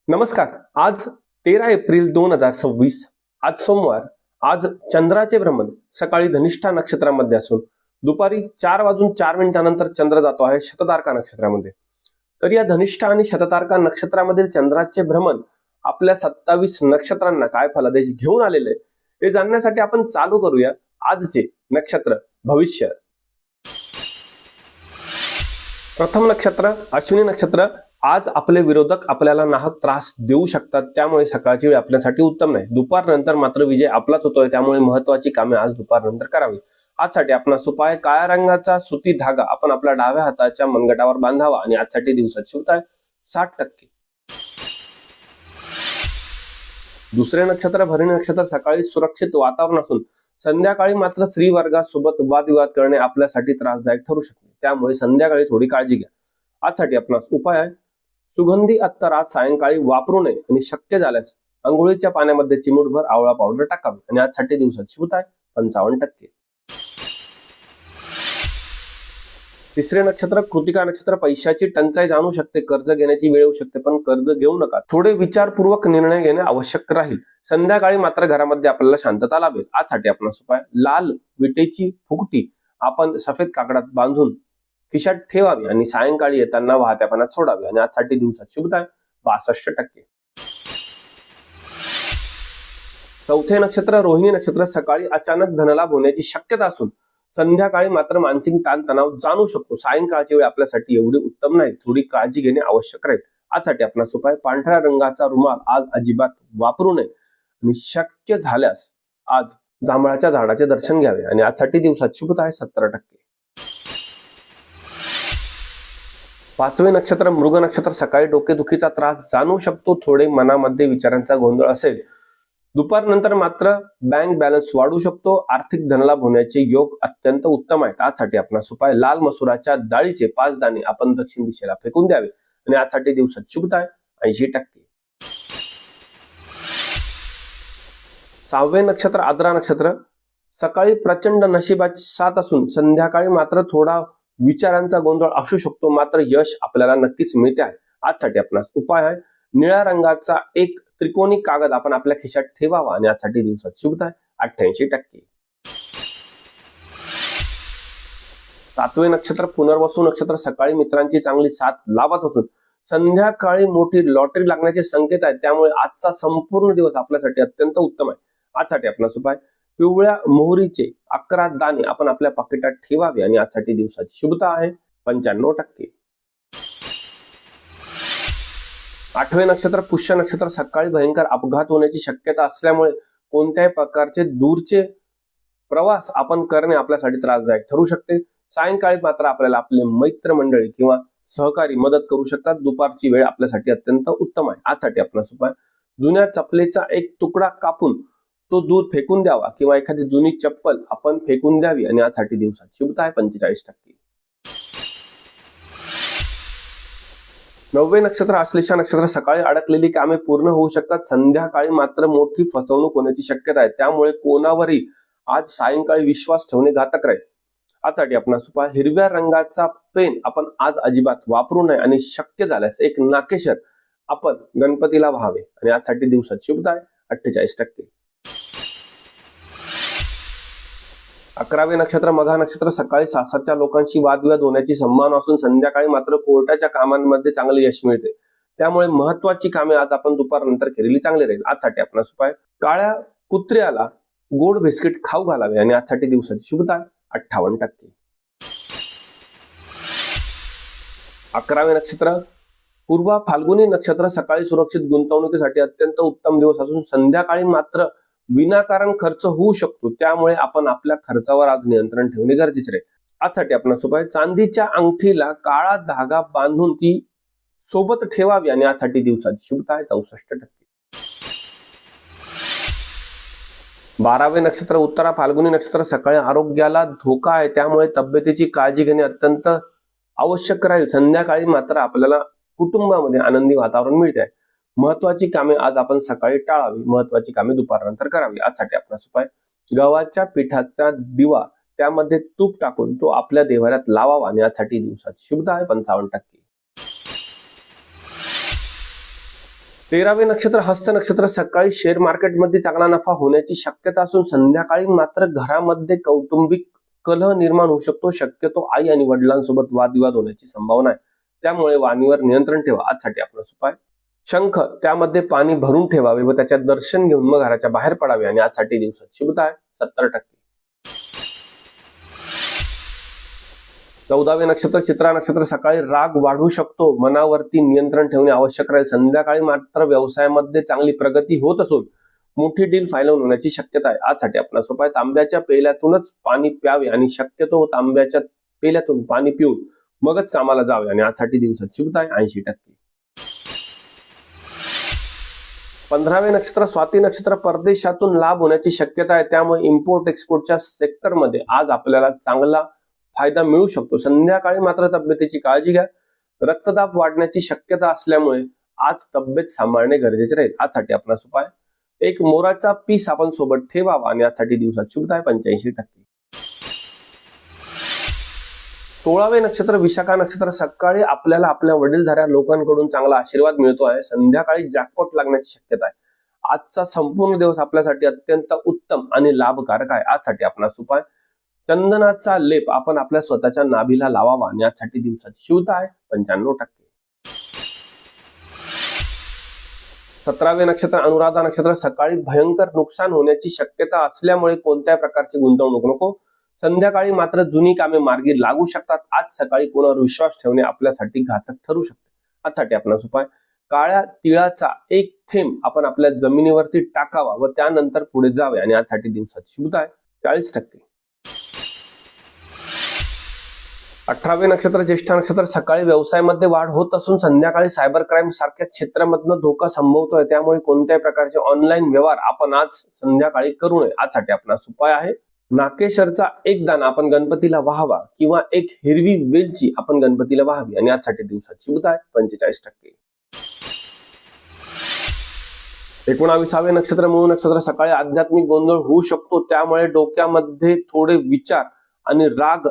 नमस्कार. आज 13 एप्रिल 2026. आज सोमवार. आज चंद्राचे भ्रमण सकाळी धनिष्ठा नक्षत्रामध्ये असून दुपारी 4:04 चंद्र जातो आहे शततारका नक्षत्रामध्ये. तर या धनिष्ठा आणि शततारका नक्षत्रामधील चंद्राचे भ्रमण आपल्या 27 नक्षत्रांना काय फलादेश घेऊन आलेले हे जाणण्यासाठी आपण चालू करूया आजचे नक्षत्र भविष्य. प्रथम नक्षत्र अश्विनी नक्षत्र. आज आपले विरोधक आपल्याला नाहक त्रास देऊ शकतात, त्यामुळे सकाळची वेळ आपल्यासाठी उत्तम नाही. दुपारनंतर मात्र विजय आपलाच होतोय, त्यामुळे महत्वाची कामे आज दुपारनंतर करावी. आजसाठी आपणास उपाय काळ्या रंगाचा सुती धागा आपण आपल्या डाव्या हाताच्या मनगटावर बांधावा आणि आजसाठी दिवसाची शुभता आहे 60%. दुसरे नक्षत्र भरणी नक्षत्र. सकाळी सुरक्षित वातावरण असून संध्याकाळी मात्र स्त्री वर्गासोबत वादविवाद करणे आपल्यासाठी त्रासदायक ठरू शकते, त्यामुळे संध्याकाळी थोडी काळजी घ्या. आजसाठी आपणास उपाय आहे सुगंधी अत्तर आज सायंकाळी वापरू नये आणि शक्य झाल्यास अंघोळीच्या पाण्यामध्ये चिमूटभर आवळा पावडर टाकावी आणि आजसाठी दिवसाची शुभता आहे 55%. तिसरे नक्षत्र कृतिका नक्षत्र. पैशाची टंचाई जाणू शकते, कर्ज घेण्याची वेळ येऊ शकते, पण कर्ज घेऊ नका. थोडे विचारपूर्वक निर्णय घेणे आवश्यक राहील. संध्याकाळी मात्र घरामध्ये आपल्याला शांतता लाभेल. आजसाठी आपणास उपाय लाल विटेची फुगटी आपण सफेद कागदात बांधून खिशात ठेवावी आणि सायंकाळी येताना वाहत्या पाण्यात सोडावी आणि आजसाठी दिवसाची शुभता आहे 62%. चौथे नक्षत्र रोहिणी नक्षत्र. सकाळी अचानक धनलाभ होण्याची शक्यता असून संध्याकाळी मात्र मानसिक ताणतणाव जाणू शकतो. सायंकाळची वेळ आपल्यासाठी एवढी उत्तम नाही, थोडी काळजी घेणे आवश्यक राहील. आजसाठी आपणास उपाय पांढऱ्या रंगाचा रुमाल आज अजिबात वापरू नये आणि शक्य झाल्यास आज जांभळाच्या झाडाचे दर्शन घ्यावे आणि आजसाठी दिवसाची शुभता आहे 70%. पाचवे नक्षत्र मृग नक्षत्र. सकाळी डोकेदुखीचा त्रास जाणवू शकतो, थोडे मनामध्ये विचारांचा गोंधळ असेल. दुपारनंतर मात्र बँक बॅलन्स वाढू शकतो. आर्थिक धनलाभ होण्याचे योग अत्यंत उत्तम आहेत. आजसाठी आपणास उपाय लाल मसुराच्या डाळीचे 5 दाणे आपण दक्षिण दिशेला फेकून द्यावे आणि आजसाठी दिवसाची शुभता आहे 80%. सहावे नक्षत्र आद्रा नक्षत्र. सकाळी प्रचंड नशिबाची साथ असून संध्याकाळी मात्र थोडा विचारांचा गोंधळ असू शकतो, मात्र यश आपल्याला नक्कीच मिळते आहे. आजसाठी आपणास उपाय आहे निळ्या रंगाचा एक त्रिकोणी कागद आपण आपल्या खिशात ठेवावा आणि आजसाठी दिवसाची शुभता आहे 88%. सातवे नक्षत्र पुनर्वसू नक्षत्र. सकाळी मित्रांची चांगली साथ लाभत असून संध्याकाळी मोठी लॉटरी लागण्याचे संकेत आहेत, त्यामुळे आजचा संपूर्ण दिवस आपल्यासाठी अत्यंत उत्तम आहे. आजसाठी आपणास उपाय पिवळ्या मोहरीचे 11 दाणे आपण आपल्या पाकिटात ठेवावे आणि आजसाठी दिवसाची शुभता आहे 95%. आठवे नक्षत्र पुष्य नक्षत्र. सकाळी भयंकर अपघात होण्याची शक्यता असल्यामुळे कोणत्याही प्रकारचे दूरचे प्रवास आपण करणे आपल्यासाठी त्रासदायक ठरू शकते. सायंकाळी मात्र आपल्याला आपले मित्रमंडळी किंवा सहकारी मदत करू शकतात. दुपारची वेळ आपल्यासाठी अत्यंत उत्तम आहे. आजसाठी आपणास उपाय जुन्या चपलेचा एक तुकडा कापून तो दूर फेकून द्यावा किंवा एखादी जुनी चप्पल आपण फेकून द्यावी आणि आजसाठी दिवसाची शुभता आहे 45%. नववे नक्षत्र आश्लेषा नक्षत्र. सकाळी अडकलेली कामे पूर्ण होऊ शकतात, संध्याकाळी मात्र मोठी फसवणूक होण्याची शक्यता आहे, त्यामुळे कोणावरही आज सायंकाळी विश्वास ठेवणे घातक राहील. आजसाठी आपणास उपाय हिरव्या रंगाचा पेन आपण आज अजिबात वापरू नये आणि शक्य झाल्यास एक नाकेशर आपण गणपतीला व्हावे आणि आजसाठी दिवसाची शुभता आहे 48%. 11वे नक्षत्र मघा नक्षत्र. सकाळी सासरच्या लोकांशी वादविवाद होण्याची संभावना असून संध्याकाळी मात्र कोर्टाच्या कामांमध्ये चांगले यश मिळते, त्यामुळे महत्वाची कामे आज आपण दुपारनंतर केलेली चांगली राहील. आजसाठी आपणास उपाय काळ्या कुत्र्याला गोड बिस्किट खाऊ घालावे आणि आजसाठी दिवसाची शुभता 58%. 11वे नक्षत्र पूर्वा फाल्गुनी नक्षत्र. सकाळी सुरक्षित गुंतवणुकीसाठी अत्यंत उत्तम दिवस असून संध्याकाळी मात्र विनाकारण खर्च होऊ शकतो, त्यामुळे आपण आपल्या खर्चावर आज नियंत्रण ठेवणे गरजेचे आहे. आजसाठी आपणास उपाय चांदीच्या अंगठीला काळा धागा बांधून ती सोबत ठेवावी आणि आजसाठी दिवसाची शुभता आहे 64%. 12वे नक्षत्र उत्तरा फाल्गुनी नक्षत्र. सकाळी आरोग्याला धोका आहे, त्यामुळे तब्येतीची काळजी घेणे अत्यंत आवश्यक राहील. संध्याकाळी मात्र आपल्याला कुटुंबामध्ये आनंदी वातावरण मिळते आहे. महत्वाची कामे आज आपण सकाळी टाळावी, महत्वाची कामे दुपारनंतर करावी. आजसाठी आपणास उपाय गव्हाच्या पिठाचा दिवा त्यामध्ये तूप टाकून तो आपल्या देव्हाऱ्यात लावावा आणि यासाठी दिवसाची शुभता आहे 55%. 13वे नक्षत्र हस्त नक्षत्र. सकाळी शेअर मार्केटमध्ये चांगला नफा होण्याची शक्यता असून संध्याकाळी मात्र घरामध्ये कौटुंबिक कलह निर्माण होऊ शकतो. शक्यतो आई आणि वडिलांसोबत वादविवाद होण्याची संभावना आहे, त्यामुळे वाणीवर नियंत्रण ठेवा. आजसाठी आपला उपाय शंख, त्यामध्ये पाणी भरून ठेवावे व त्याच्यात दर्शन घेऊन मग घराच्या बाहेर पडावे आणि आजसाठी दिवसाची शुभता आहे 70%. 14वे नक्षत्र चित्रा नक्षत्र. सकाळी राग वाढू शकतो, मनावरती नियंत्रण ठेवणे आवश्यक राहील. संध्याकाळी मात्र व्यवसायामध्ये चांगली प्रगती होत असून मोठी डील फायनल होण्याची शक्यता आहे. आजसाठी आपला उपाय तांब्याच्या पेल्यातूनच पाणी प्यावे आणि शक्यतो तांब्याच्या पेल्यातून पाणी पिऊन मगच कामाला जावे आणि आजसाठी दिवसाची शुभता आहे 80%. 15वे नक्षत्र स्वाती नक्षत्र. परदेशातून लाभ होण्याची शक्यता आहे, त्यामुळे इम्पोर्ट एक्सपोर्टच्या सेक्टरमध्ये आज आपल्याला चांगला फायदा मिळू शकतो. संध्याकाळी मात्र तब्येतीची काळजी घ्या. रक्तदाब वाढण्याची शक्यता असल्यामुळे आज तब्येत सांभाळणे गरजेचे राहील. आजसाठी आपला उपाय एक मोराचा पीस आपण सोबत ठेवावा आणि यासाठी दिवसात शुभता आहे 85%. 16वे नक्षत्र विशाखा नक्षत्र. सकाळी आपल्याला आपल्या वडीलधाऱ्या लोकांकडून चांगला आशीर्वाद मिळतो आहे. संध्याकाळी जॅकपॉट लागण्याची शक्यता आहे. आजचा संपूर्ण दिवस आपल्यासाठी अत्यंत उत्तम आणि लाभकारक आहे. आजसाठी आपला उपाय चंदनाचा लेप आपण आपल्या स्वतःच्या नाभीला लावावा आणि यासाठी दिवसाची शुभता आहे 95%. 17वे नक्षत्र अनुराधा नक्षत्र. सकाळी भयंकर नुकसान होण्याची शक्यता असल्यामुळे कोणत्याही प्रकारची गुंतवणूक नको. संध्याकाळी मात्र जुनी कामे मार्गी लागू शकतात. आज सकाळी कोणावर विश्वास ठेवणे आपल्यासाठी घातक ठरू शकते. आजसाठी आपला उपाय काळ्या तिळाचा एक थेंब आपण आपल्या जमिनीवरती टाकावा व त्यानंतर पुढे जावे आणि यासाठी दिवसाची शुभता आहे 40%. 18वे नक्षत्र ज्येष्ठ नक्षत्र. सकाळी व्यवसायामध्ये वाढ होत असून संध्याकाळी सायबर क्राईम सारख्या क्षेत्रामधनं धोका संभवतोय, त्यामुळे कोणत्याही प्रकारचे ऑनलाईन व्यवहार आपण आज संध्याकाळी करू नये. आजसाठी आपला उपाय आहे नाकेशरचा एक दाना आपण गणपतीला वाहावा किंवा एक हिरवी वेलची आपण गणपतीला वाहावी आणि यासाठी दिवसाची शुभता आहे 45%. 19वे नक्षत्र मूळ नक्षत्र. सकाळी आध्यात्मिक गोंधळ होऊ शकतो, त्यामुळे डोक्यामध्ये थोडे विचार आणि राग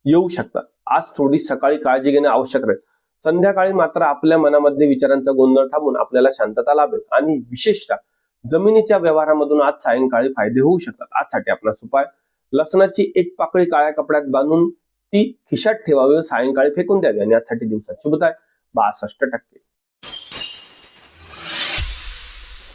येऊ शकतात. आज थोडी सकाळी काळजी घेणे आवश्यक राहील. संध्याकाळी मात्र आपल्या मनामध्ये विचारांचा गोंधळ थांबून आपल्याला शांतता लाभेल आणि विशेषतः जमिनीच्या व्यवहारामधून आज सायंकाळी फायदे होऊ शकतात. आजसाठी आपला उपाय लसणाची एक पाकळी काळ्या कपड्यात बांधून ती खिशात ठेवावी व सायंकाळी फेकून द्यावी आणि यासाठी दिवसाची शुभता आहे 62%.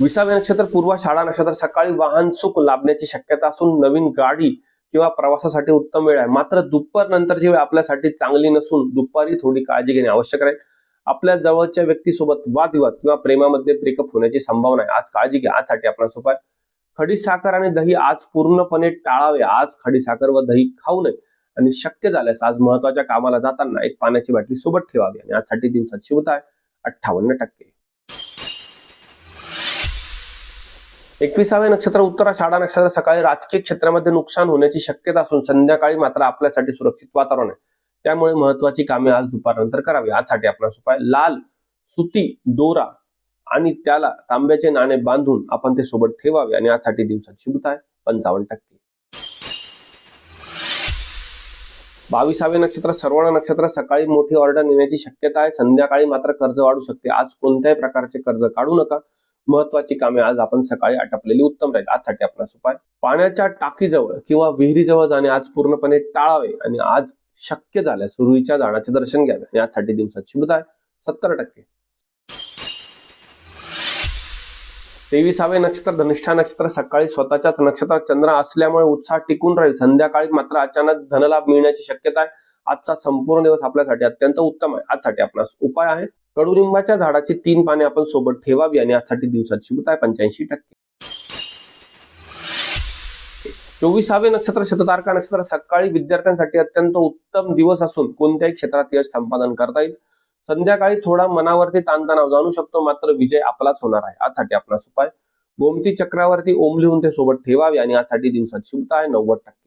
20वे नक्षत्र पूर्वाषाढा नक्षत्र. सकाळी वाहन सुख लाभण्याची शक्यता असून नवीन गाडी किंवा प्रवासासाठी उत्तम वेळ आहे. मात्र दुपार नंतरची वेळ आपल्यासाठी चांगली नसून दुपारी थोडी काळजी घेणे आवश्यक राहील. आपल्या जवळच्या व्यक्तीसोबत वादविवाद किंवा प्रेमामध्ये ब्रेकअप होण्याची संभावना आहे. आज काळजी घ्या. आजसाठी आपला उपाय खडीसाखर आणि दही आज पूर्णपणे टाळावे. आज खडीसाखर व दही खाऊ नये आणि शक्य झाल्यास आज महत्वाच्या कामाला जाताना एक पाण्याची बाटली सोबत ठेवावी आणि आजसाठी दिवसाची शुभता आहे 58%. 21वे नक्षत्र उत्तराषाढा नक्षत्र. सकाळी राजकीय क्षेत्रामध्ये नुकसान होण्याची शक्यता असून संध्याकाळी मात्र आपल्यासाठी सुरक्षित वातावरण आहे, त्यामुळे महत्वाची कामे आज दुपारनंतर करावी. आजसाठी आपला उपाय लाल सुती दोरा आणि त्याला तांब्याचे नाणे बांधून आपण ते सोबत ठेवावे आणि यासाठी दिवसाची शुभता आहे 55%. 22वे नक्षत्र श्रवण नक्षत्र. सकाळी मोठी ऑर्डर येण्याची शक्यता आहे. संध्याकाळी मात्र कर्ज वाढू शकते. आज कोणत्याही प्रकारचे कर्ज काढू नका. महत्वाची कामे आज आपण सकाळी आटपलेली उत्तम राहील. आजसाठी आपला उपाय पाण्याच्या टाकीजवळ किंवा विहिरीजवळ जाणे आज पूर्णपणे टाळावे आणि आज शक्य झाल्यास रुईच्या झाडाचे दर्शन घ्यावे आणि यासाठी दिवसाची शुभता आहे 70%. 23वे नक्षत्र धनिष्ठा नक्षत्र. सकाळी स्वतःच्याच नक्षत्रात चंद्र असल्यामुळे उत्साह टिकून राहील. संध्याकाळी मात्र अचानक धनलाभ मिळण्याची शक्यता आहे. आजचा संपूर्ण दिवस आपल्यासाठी अत्यंत उत्तम आहे. आजसाठी आपला उपाय आहे कडुलिंबाच्या झाडाची 3 पाने आपण सोबत ठेवावी आणि यासाठी दिवसाची शुभता आहे 85%. 24वे नक्षत्र शततारका नक्षत्र. सकाळी विद्यार्थ्यांसाठी अत्यंत उत्तम दिवस असून कोणत्याही क्षेत्रात यश संपादन करता येईल. संध्याकाळी थोडा मनावरती ताणतणाव जाणू शकतो, मात्र विजय आपलाच होणार आहे. आजसाठी आपला उपाय गोमती चक्रावरती ओम लिहून ते सोबत ठेवावे आणि यासाठी दिवसाची शुभता आहे 90%.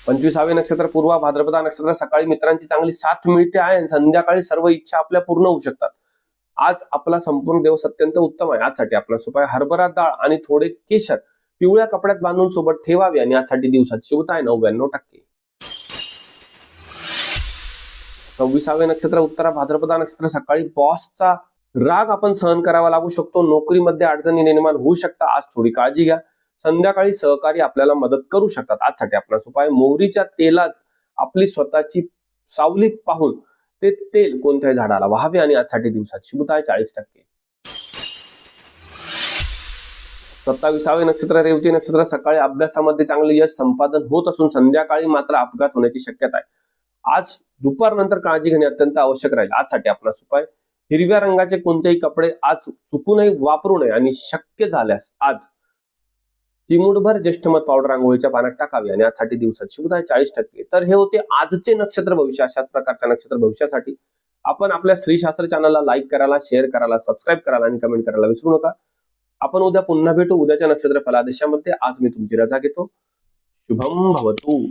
25वे नक्षत्र पूर्वा भाद्रपदा नक्षत्र. सकाळी मित्रांची चांगली साथ मिळते आहे आणि संध्याकाळी सर्व इच्छा आपल्या पूर्ण होऊ शकतात. आज आपला संपूर्ण दिवस अत्यंत उत्तम आहे. आजसाठी आपला उपाय हरभरा डाळ आणि थोडे केशर पिवळ्या कपड्यात बांधून सोबत ठेवावी आणि यासाठी दिवसाची शुभता आहे 99%. 26वे नक्षत्र उत्तरा भाद्रपदा नक्षत्र सकाळी बॉसचा राग आपण सहन करावा लागू शकतो. नोकरीमध्ये अडचणी निर्माण होऊ शकतात. आज थोडी काळजी घ्या. संध्याकाळी सहकारी आपल्याला मदत करू शकतात. आजसाठी आपणास उपाय मोहरीच्या तेलात आपली स्वतःची सावली पाहून ते तेल कोणत्याही झाडाला वाहावे आणि आजसाठी दिवसाची शुभता आहे 40%. 27वे नक्षत्र रेवती नक्षत्र सकाळी अभ्यासामध्ये चांगले यश संपादन होत असून संध्याकाळी मात्र अपघात होण्याची शक्यता आहे. आज दुपारनंतर काळजी घेणे अत्यंत आवश्यक राहील. आजसाठी आपणास उपाय हिरव्या रंगाचे कोणतेही कपडे आज चुकूनही वापरू नये आणि शक्य झाल्यास आज चिमूटभर ज्येष्ठमध पावडर आंघोळीच्या पाण्यात टाकावी आणि आजसाठी दिवसाची शुभता आहे 40%. तर हे होते आजचे नक्षत्र भविष्य. अशाच प्रकारच्या नक्षत्र भविष्यासाठी आपण आपल्या श्रीशास्त्र चॅनलला लाईक करायला, शेअर करायला, सबस्क्राईब करायला आणि कमेंट करायला विसरू नका. आपण उद्या पुन्हा भेटू उद्याच्या नक्षत्र फलादेशामध्ये. आज मी तुमची रजा घेतो. शुभम भवतु.